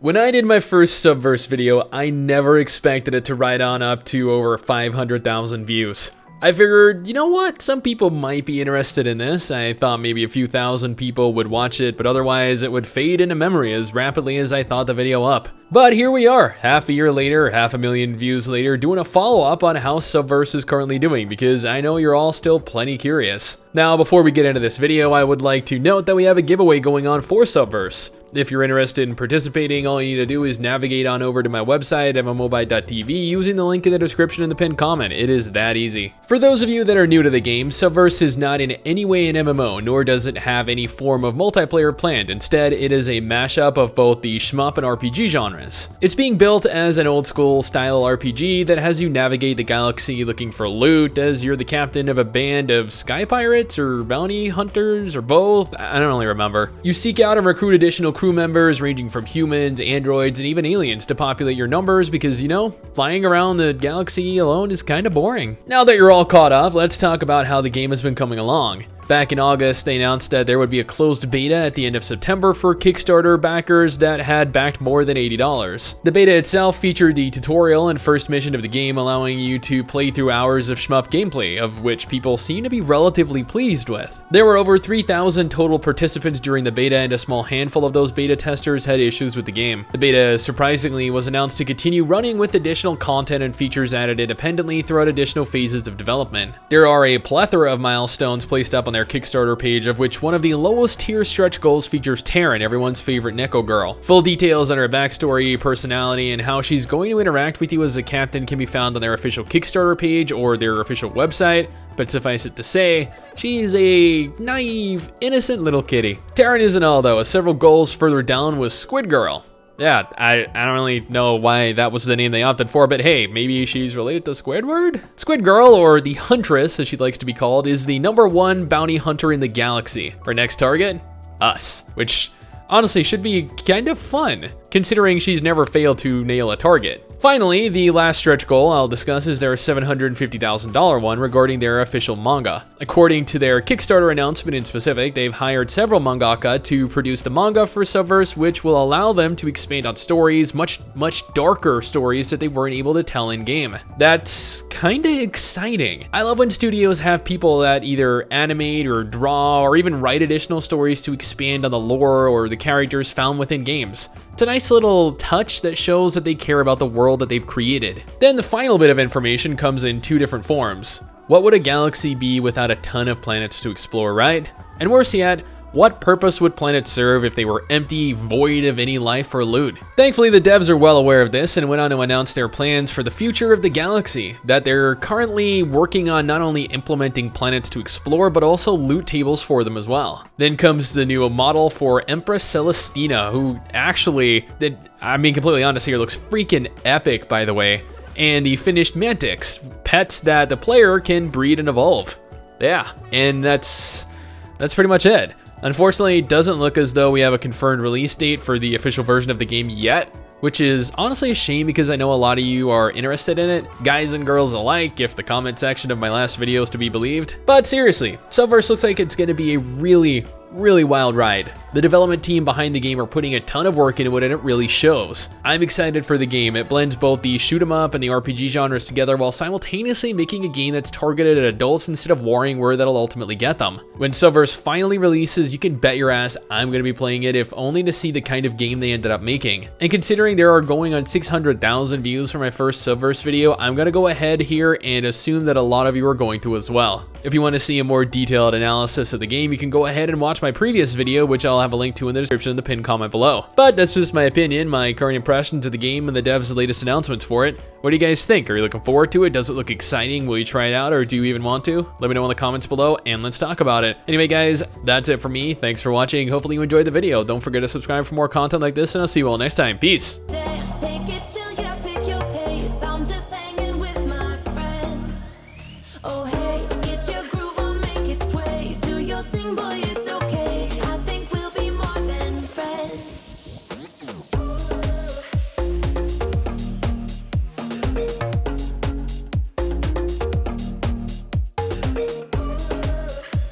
When I did my first Subverse video, I never expected it to ride on up to over 500,000 views. I figured, you know what, some people might be interested in this. I thought maybe a few thousand people would watch it, but otherwise it would fade into memory as rapidly as I thought the video up. But here we are, half a year later, 500,000 views later, doing a follow-up on how Subverse is currently doing, because I know you're all still plenty curious. Now, before we get into this video, I would like to note that we have a giveaway going on for Subverse. If you're interested in participating, all you need to do is navigate on over to my website, mmobile.tv, using the link in the description in the pinned comment. It is that easy. For those of you that are new to the game, Subverse is not in any way an MMO, nor does it have any form of multiplayer planned. Instead, it is a mashup of both the SHMUP and RPG genres. It's being built as an old school style RPG that has you navigate the galaxy looking for loot as you're the captain of a band of sky pirates or bounty hunters or both. I don't really remember. You seek out and recruit additional crew members ranging from humans, androids, and even aliens to populate your numbers because, you know, flying around the galaxy alone is kind of boring. Now that you're all caught up, let's talk about how the game has been coming along. Back in August, they announced that there would be a closed beta at the end of September for Kickstarter backers that had backed more than $80. The beta itself featured the tutorial and first mission of the game, allowing you to play through hours of shmup gameplay, of which people seem to be relatively pleased with. There were over 3,000 total participants during the beta, and a small handful of those beta testers had issues with the game. The beta, surprisingly, was announced to continue running with additional content and features added independently throughout additional phases of development. There are a plethora of milestones placed up on their Kickstarter page, of which one of the lowest tier stretch goals features Taryn, everyone's favorite Neko girl. Full details on her backstory, personality, and how she's going to interact with you as a captain can be found on their official Kickstarter page or their official website, but suffice it to say, she's a naive, innocent little kitty. Taryn isn't all though, as several goals further down was Squid Girl. Yeah, I don't really know why that was the name they opted for, but hey, maybe she's related to Squidward? Squid Girl, or the Huntress as she likes to be called, is the #1 bounty hunter in the galaxy. Her next target? Us. Which honestly should be kind of fun, considering she's never failed to nail a target. Finally, the last stretch goal I'll discuss is their $750,000 one regarding their official manga. According to their Kickstarter announcement in specific, they've hired several mangaka to produce the manga for Subverse, which will allow them to expand on stories, much darker stories that they weren't able to tell in game. That's kinda exciting. I love when studios have people that either animate or draw or even write additional stories to expand on the lore or the characters found within games. It's a nice little touch that shows that they care about the world that they've created. Then the final bit of information comes in two different forms. What would a galaxy be without a ton of planets to explore, right? And worse yet, what purpose would planets serve if they were empty, void of any life or loot? Thankfully, the devs are well aware of this and went on to announce their plans for the future of the galaxy, that they're currently working on not only implementing planets to explore, but also loot tables for them as well. Then comes the new model for Empress Celestina, who actually, I'm being completely honest here, looks freaking epic, by the way. And the finished Mantics, pets that the player can breed and evolve. Yeah, and that's pretty much it. Unfortunately, it doesn't look as though we have a confirmed release date for the official version of the game yet, which is honestly a shame because I know a lot of you are interested in it, guys and girls alike, if the comment section of my last video is to be believed. But seriously, Subverse looks like it's going to be a really wild ride. The development team behind the game are putting a ton of work into it, and it really shows. I'm excited for the game. It blends both the shoot 'em up and the RPG genres together while simultaneously making a game that's targeted at adults instead of worrying where that'll ultimately get them. When Subverse finally releases, you can bet your ass I'm going to be playing it, if only to see the kind of game they ended up making. And considering there are going on 600,000 views for my first Subverse video, I'm going to go ahead here and assume that a lot of you are going to as well. If you want to see a more detailed analysis of the game, you can go ahead and watch my previous video, which I'll have a link to in the description in the pinned comment below. But that's just my opinion, my current impressions of the game and the devs' latest announcements for it. What do you guys think? Are you looking forward to it? Does it look exciting? Will you try it out, or do you even want to? Let me know in the comments below and let's talk about it. Anyway guys, that's it for me. Thanks for watching. Hopefully you enjoyed the video. Don't forget to subscribe for more content like this, and I'll see you all next time. Peace.